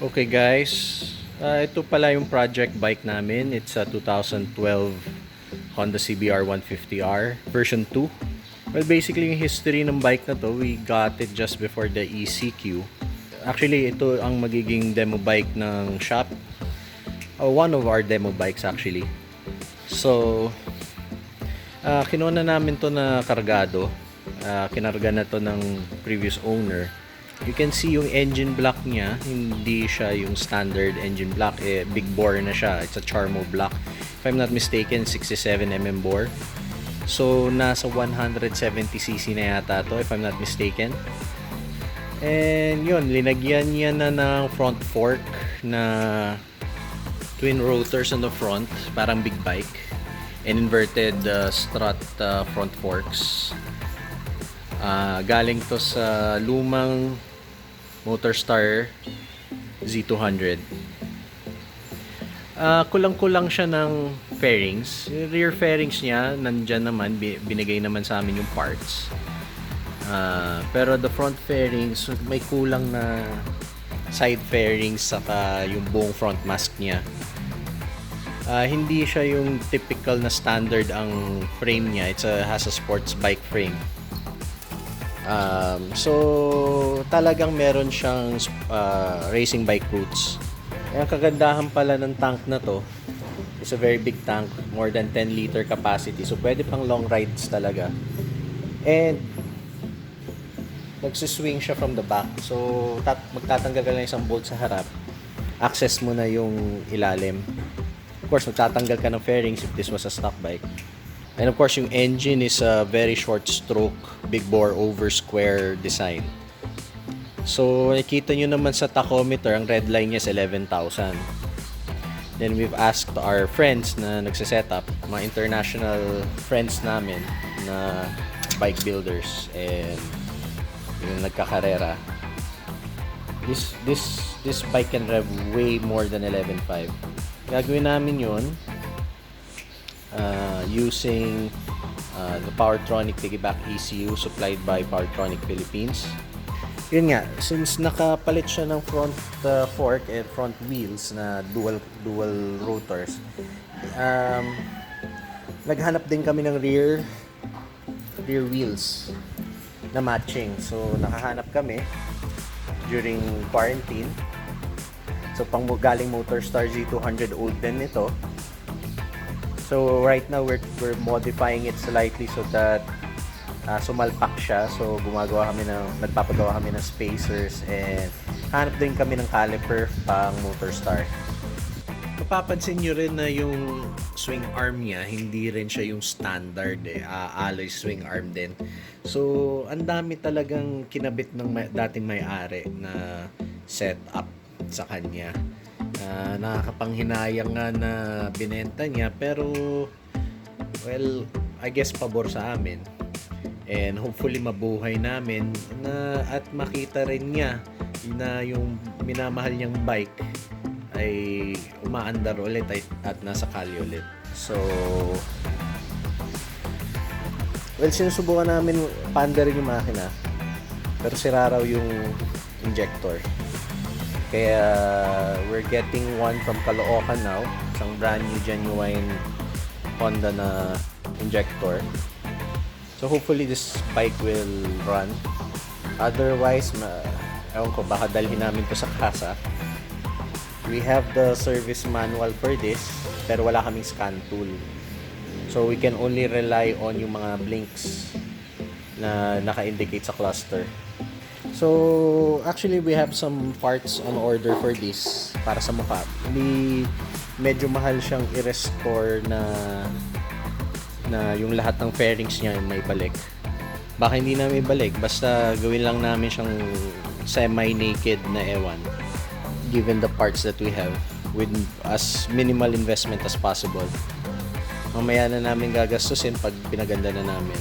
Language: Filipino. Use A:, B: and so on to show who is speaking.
A: Okay guys, ito pala yung project bike namin. It's a 2012 Honda CBR 150R version 2. Well, basically yung history ng bike na to, we got it just before the ECQ. Actually, ito ang magiging demo bike ng shop. One of our demo bikes actually. So, kinuha na namin to na kargado. Kinarga na to ng previous owner. You can see yung engine block niya, hindi siya yung standard engine block, big bore na siya. It's a Charmo block. If I'm not mistaken, 67mm bore. So nasa 170cc na yata to, if I'm not mistaken. And yun, linagyan niya na ng front fork na twin rotors on the front, parang big bike. And inverted strut front forks. Galing to sa lumang Motorstar Z200. Kulang-kulang siya ng fairings. Yung rear fairings niya, nandyan naman, binigay naman sa amin yung parts. Pero the front fairings, may kulang na side fairings saka yung buong front mask niya. Hindi siya yung typical na standard ang frame niya. Has a sports bike frame. So talagang meron siyang racing bike roots. Ang kagandahan pala ng tank na to, is a very big tank, more than 10 liter capacity. So pwede pang long rides talaga. And nagsiswing siya from the back. So magtatanggal ka lang isang bolt sa harap. Access mo na yung ilalim. Of course, magtatanggal ka ng fairings if this was a stock bike. And of course, yung engine is a very short stroke, big bore over square design. So, nakita nyo naman sa tachometer, ang red line niya is 11,000. Then we've asked our friends na nagsisetup, mga international friends namin na bike builders and yung nagkakarera. This bike can rev way more than 11.5. Gagawin namin yun using the Powertronic Piggyback ECU supplied by Powertronic Philippines. Yun nga, since nakapalit siya ng front fork and front wheels na dual rotors, naghanap din kami ng rear wheels na matching. So nakahanap kami during quarantine. So pang galing Motorstar Z200 old din nito. So right now we're modifying it slightly so that sumalpak siya. So nagpapagawa kami ng spacers and hanap din kami ng caliper pang Motorstar. Mapapansin nyo rin na yung swing arm niya, hindi rin siya yung standard alloy swing arm din. So ang dami talagang kinabit ng dating may-ari na setup sa kanya. Nakakapanghinayang nga na binenta niya, pero well, I guess pabor sa amin. And hopefully mabuhay namin na at makita rin niya na yung minamahal niyang bike ay umaandar ulit at nasa kalye ulit. So well, sinusubukan namin paandarin yung makina, pero sira raw yung injector. Kaya we're getting one from Caloocan now, isang brand new genuine Honda na injector. So hopefully this bike will run. Otherwise, ewan ko, baka dalhin namin to sa kasa. We have the service manual for this, pero wala kaming scan tool. So we can only rely on yung mga blinks na naka-indicate sa cluster. So actually we have some parts on order for this para sa mukha. Medyo mahal siyang i-restore na yung lahat ng fairings niya may balik. Baka hindi namin ibalik, basta gawin lang namin siyang semi-naked na ewan given the parts that we have with as minimal investment as possible. Mamaya na namin gagastusin pag pinaganda na namin.